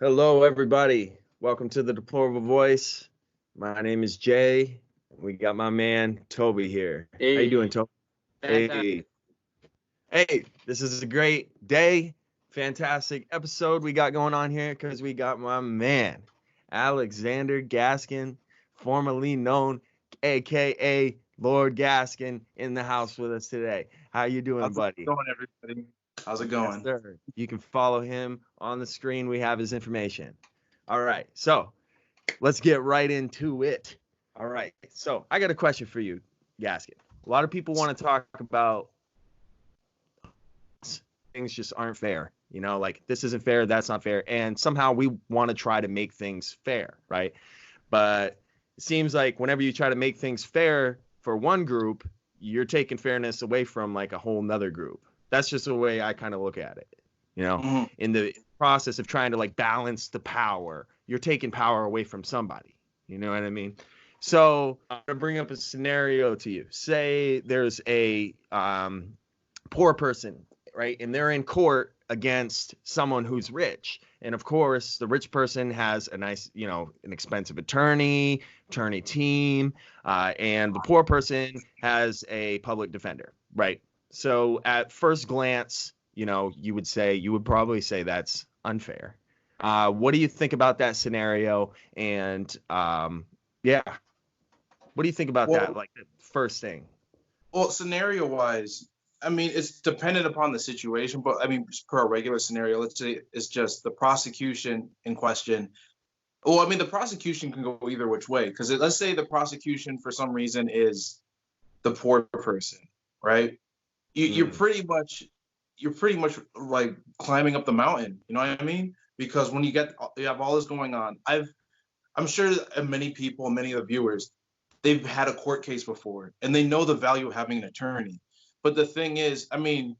Hello, everybody. Welcome to the Deplorable Voice. My name is Jay. We got my man Toby here. How you doing, Hey, Toby? Hey, fantastic. hey. This is a great day, fantastic episode we got going on here because we got my man Alexander Gaskin, formerly known, aka Lord Gaskin, in the house with us today. How you doing, How's it buddy? going, everybody? How's it Yes, going? sir. You can follow him on the screen. We have his information. All right. So let's get right into it. All right. So I got a question for you, Gasket. A lot of people want to talk about things just aren't fair. You know, like this isn't fair, that's not fair. And somehow we want to try to make things fair, right? But it seems like whenever you try to make things fair for one group, you're taking fairness away from like a whole nother group. That's just the way I kind of look at it. You know, hmm in the process of trying to like balance the power, you're taking power away from somebody. You know what I mean? So I'm gonna bring up a scenario to you. Say there's a poor person, right? And they're in court against someone who's rich. And of course, the rich person has a nice, an expensive attorney team, and the poor person has a public defender, right? So at first glance, you would probably say that's unfair. What do you think about that scenario? And yeah, what do you think about that? Well, Like the first thing. well, scenario wise, I mean, it's dependent upon the situation, but I mean, just per a regular scenario, let's say it's just the prosecution in question. Well, I mean, the prosecution can go either which way because let's say the prosecution for some reason is the poor person, right? You, you're Mm, pretty much you're pretty much like climbing up the mountain. You know what I mean? Because when you have all this going on, I'm sure that many people, many of the viewers, they've had a court case before and they know the value of having an attorney. But the thing is, I mean,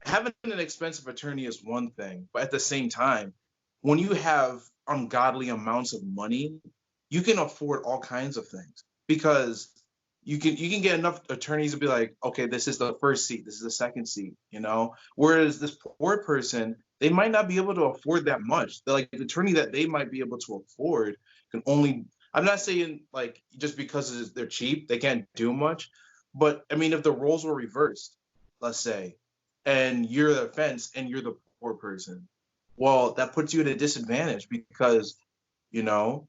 having an expensive attorney is one thing, but at the same time, when you have ungodly amounts of money, you can afford all kinds of things because you can get enough attorneys to be like, okay, this is the first seat, this is the second seat, you know. Whereas this poor person, they might not be able to afford that much. Like the attorney that they might be able to afford can only. I'm not saying like just because they're cheap, they can't do much, but I mean, if the roles were reversed, let's say, and you're the offense and you're the poor person, well, that puts you at a disadvantage because, you know,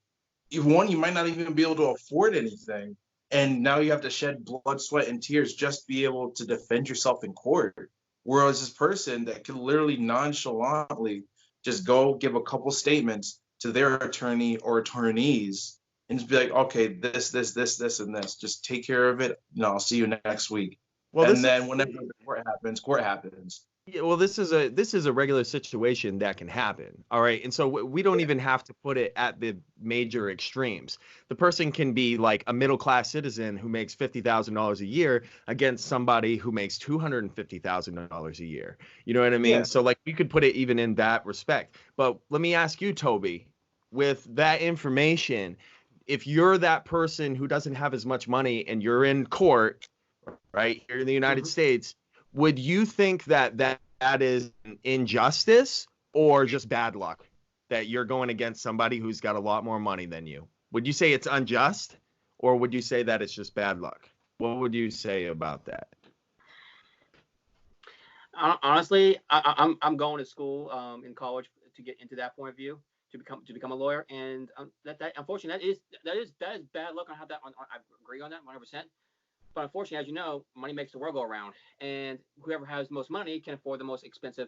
one, you might not even be able to afford anything. And now you have to shed blood, sweat, and tears just to be able to defend yourself in court. Whereas this person that can literally nonchalantly just go give a couple statements to their attorney or attorneys and just be like, okay, this, and this. Just take care of it. No, I'll see you next week. well, And this is then whenever the court happens, court happens. Yeah, well, this is a regular situation that can happen. All right. And so we don't Yeah. even have to put it at the major extremes. The person can be like a middle class citizen who makes $50,000 a year against somebody who makes $250,000 a year. You know what I mean? Yeah. So like we could put it even in that respect. But let me ask you, Toby, with that information, if you're that person who doesn't have as much money and you're in court, right, here in the United hmm States, would you think that that is injustice or just bad luck that you're going against somebody who's got a lot more money than you? Would you say it's unjust or would you say that it's just bad luck? What would you say about that? Honestly, I'm going to school in college to get into that point of view to become a lawyer, and that unfortunately that is bad luck on how that I agree on that 100%. But unfortunately, as you know, money makes the world go around, and whoever has the most money can afford the most expensive,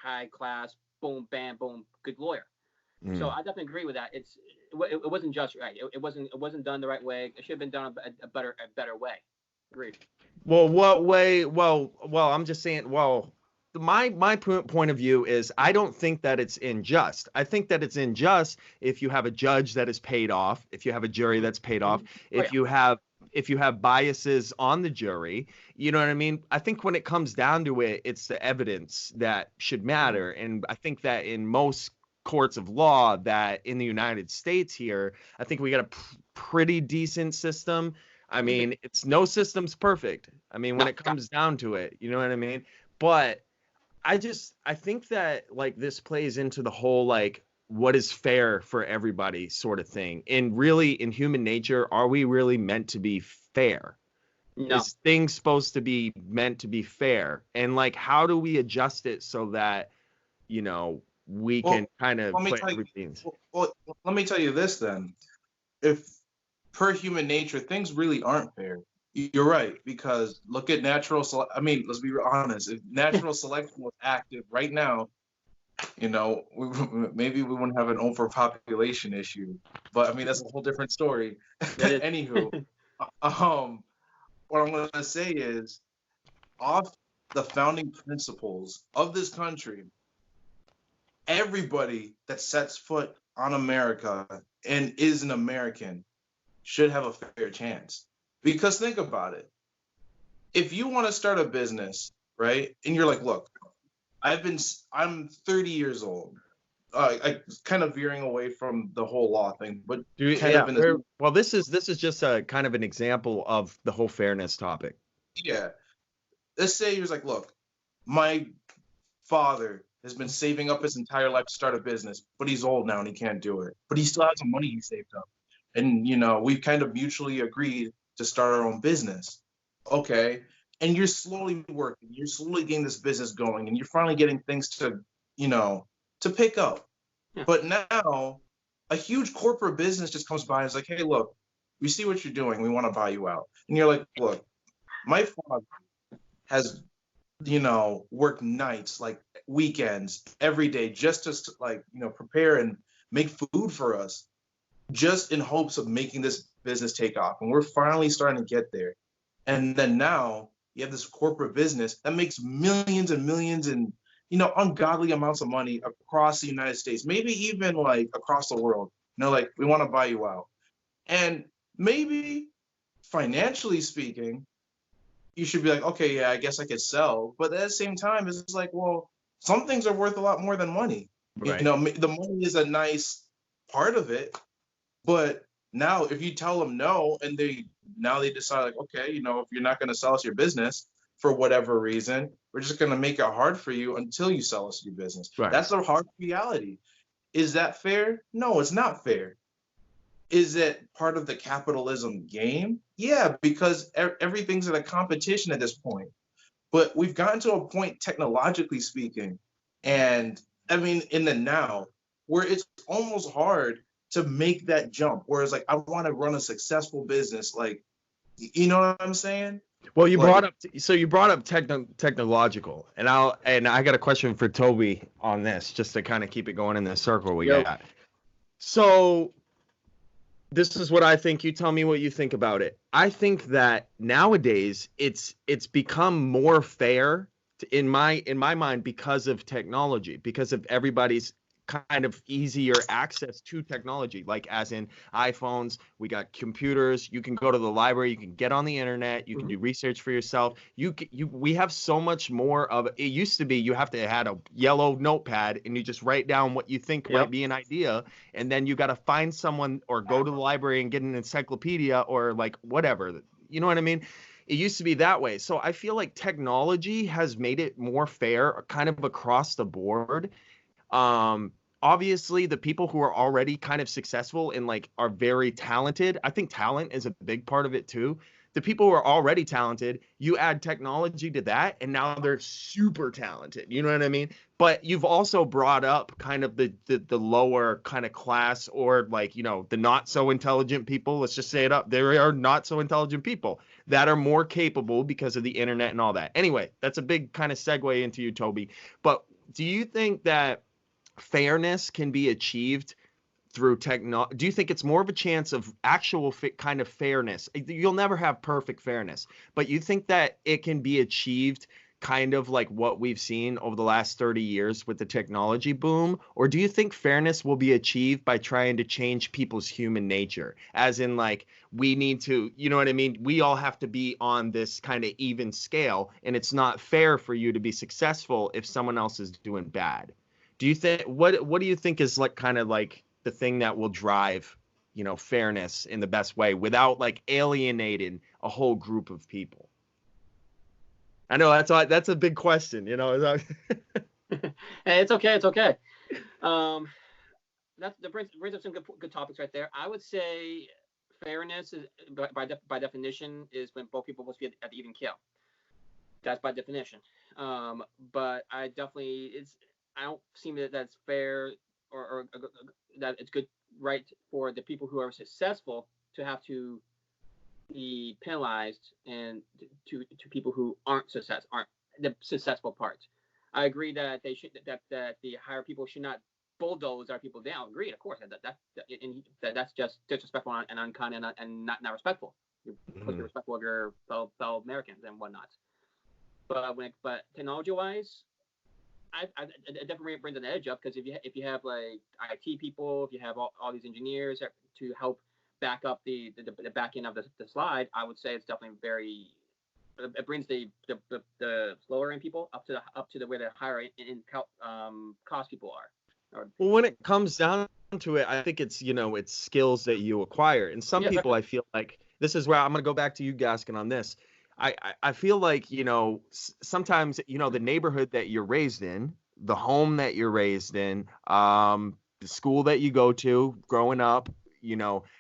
high class, boom, bam, boom, good lawyer. So Mm. I definitely agree with that. It wasn't just right. It wasn't done the right way. It should have been done a better way. Agreed. Well, what way? Well, I'm just saying. Well, my point of view is I don't think that it's unjust. I think that it's unjust if you have a judge that is paid off, if you have a jury that's paid off, Oh if yeah. you have biases on the jury. You know what I mean? I think when it comes down to it, it's the evidence that should Mhm. matter, and I think that in most courts of law that in the United States here, I think we got a pretty decent system. I We do. mean, it's no system's perfect. I mean, when No, it God, comes down to it, you know what I mean? But I think that like this plays into the whole like what is fair for everybody sort of thing. And really, in human nature, are we really meant to be fair? No. Is things supposed to be meant to be fair? And like, how do we adjust it so that, you know, we can kind of let me put tell you. everything. Well, let me tell you this then. If per human nature, things really aren't fair. You're right, because look at I mean, let's be honest. If natural selection was active right now, maybe we wouldn't have an overpopulation issue. But I mean, that's a whole different story. Anywho, um, what I'm gonna say is, off the founding principles of this country, everybody that sets foot on America and is an American should have a fair chance. Because think about it. If you want to start a business, right? And you're like, look, I'm 30 years old. I kind of veering away from the whole law thing, but Well, this is just a kind of an example of the whole fairness topic. Yeah. Let's say you're like, look, my father has been saving up his entire life to start a business, but he's old now and he can't do it. But he still has the money he saved up. And, we've kind of mutually agreed to start our own business. Okay. And you're slowly working, you're slowly getting this business going, and you're finally getting things to pick up. Yeah. But now a huge corporate business just comes by and is like, hey, look, we see what you're doing. We want to buy you out. And you're like, look, my father has, worked nights, like weekends, every day, just to prepare and make food for us, just in hopes of making this business take off. And we're finally starting to get there. And then now you have this corporate business that makes millions and millions and, ungodly amounts of money across the United States, maybe even like across the world. Like, we want to buy you out. And maybe financially speaking, you should be like, okay, yeah, I guess I could sell. But at the same time, it's like, well, some things are worth a lot more than money. Right. The money is a nice part of it. But now if you tell them no, and they decide like, okay, if you're not going to sell us your business for whatever reason, we're just going to make it hard for you until you sell us your business. Right. That's a hard reality. Is that fair? No, it's not fair. Is it part of the capitalism game? Yeah, because everything's in a competition at this point. But we've gotten to a point, technologically speaking, and I mean, in the now, where it's almost hard to make that jump. Whereas, like, I want to run a successful business. Like, you know what I'm saying? Well, you brought up technological, and I got a question for Toby on this, just to kind of keep it going in the circle we got. So this is what I think. You tell me what you think about it. I think that nowadays it's become more fair in my mind because of technology, because of everybody's kind of easier access to technology, like as in iPhones, we got computers, you can go to the library, you can get on the internet, you can do research for yourself. We have so much more of it. Used to be you have to had a yellow notepad and you just write down what you think might be an idea, and then you got to find someone or go to the library and get an encyclopedia or like whatever. You know what I mean? It used to be that way. So I feel like technology has made it more fair kind of across the board. Obviously the people who are already kind of successful and like are very talented, I think talent is a big part of it too. The people who are already talented, you add technology to that and now they're super talented. You know what I mean? But you've also brought up kind of the lower kind of class, or like, the not so intelligent people. Let's just say it up. There are not so intelligent people that are more capable because of the internet and all that. Anyway, that's a big kind of segue into you, Toby. But do you think that fairness can be achieved through technology? Do you think it's more of a chance of actual kind of fairness? You'll never have perfect fairness, but you think that it can be achieved kind of like what we've seen over the last 30 years with the technology boom? Or do you think fairness will be achieved by trying to change people's human nature? As in, like, we need to, you know what I mean? We all have to be on this kind of even scale, and it's not fair for you to be successful if someone else is doing bad. Do you think what do you think is like kind of like the thing that will drive, fairness in the best way without like alienating a whole group of people? I know that's a big question, Hey, it's okay. that brings up some good topics right there. I would say fairness is by definition is when both people must be at the even kill. That's by definition. But I definitely I don't see that that's fair or that it's good right for the people who are successful to have to be penalized and to people who aren't the successful parts. I agree that they should that the higher people should not bulldoze our people down. Agreed, of course. That's just disrespectful and unkind and not respectful. You're supposed to be respectful of your fellow Americans and whatnot. But technology wise, it definitely brings an edge up because if you have like IT people, if you have all these engineers to help back up the back end of the slide, I would say it's definitely very. It brings the lower end people up to the where the higher in cost people are. Well, when it comes down to it, I think it's it's skills that you acquire, and some people I feel like this is where I'm gonna go back to you, Gaskin, on this. I feel like sometimes the neighborhood that you're raised in, the home that you're raised in, the school that you go to growing up,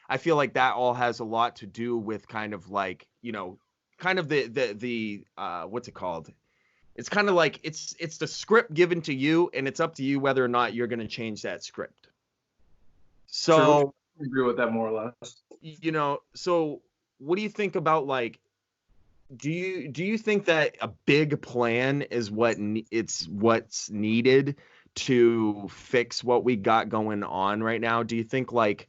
I feel like that all has a lot to do with kind of like kind of the what's it called? It's kind of like it's the script given to you, and it's up to you whether or not you're going to change that script. So I agree with that more or less. So what do you think about like? Do you think that a big plan is what's needed to fix what we got going on right now? Do you think like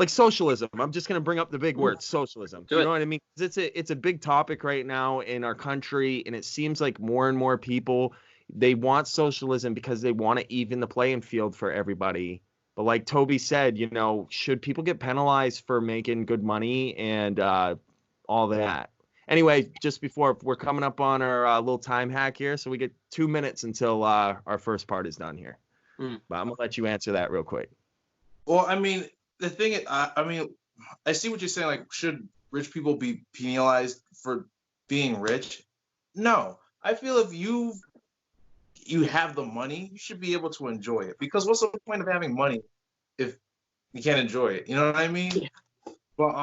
socialism? I'm just going to bring up the big word, socialism. You know what I mean? It's a big topic right now in our country, and it seems like more and more people, they want socialism because they want to even the playing field for everybody. But like Toby said, should people get penalized for making good money and all that? Anyway, just before we're coming up on our little time hack here, so we get 2 minutes until our first part is done here. But I'm gonna let you answer that real quick. Well, I mean, the thing is, I see what you're saying. Like, should rich people be penalized for being rich? No, I feel if you have the money, you should be able to enjoy it. Because what's the point of having money if you can't enjoy it? You know what I mean? Yeah. But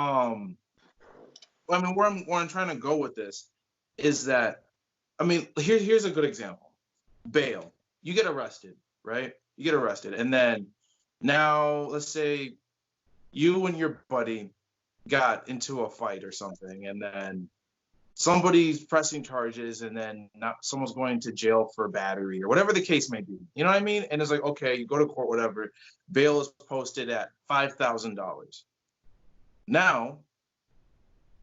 I mean, where I'm trying to go with this is that, I mean, here's a good example. Bail. You get arrested, right? You get arrested, and then now let's say you and your buddy got into a fight or something, and then somebody's pressing charges, and then someone's going to jail for battery or whatever the case may be. You know what I mean? And it's like, okay, you go to court, whatever. Bail is posted at $5,000. Now,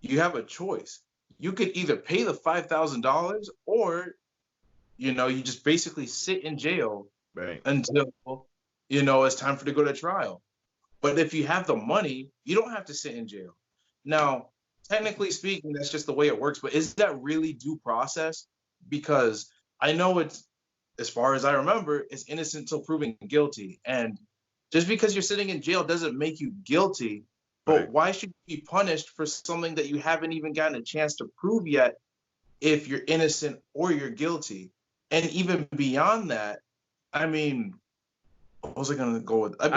you have a choice. You could either pay the $5,000 or, you just basically sit in jail until, it's time for to go to trial. But if you have the money, you don't have to sit in jail. Now, technically speaking, that's just the way it works. But is that really due process? Because I know it's, as far as I remember, it's innocent until proven guilty. And just because you're sitting in jail doesn't make you guilty. But why should you be punished for something that you haven't even gotten a chance to prove yet if you're innocent or you're guilty? And even beyond that, I mean, what was I going to go with? To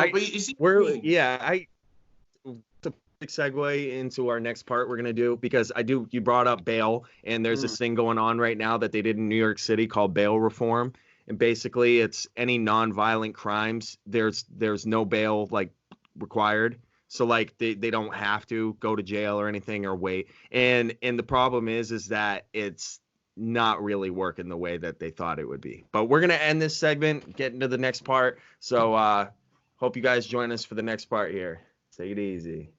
segue into our next part we're going to do, because you brought up bail, and there's this thing going on right now that they did in New York City called bail reform. And basically it's any non-violent crimes, there's no bail like required. So like they don't have to go to jail or anything or wait. And the problem is that it's not really working the way that they thought it would be. But we're going to end this segment, get into the next part. So hope you guys join us for the next part here. Take it easy.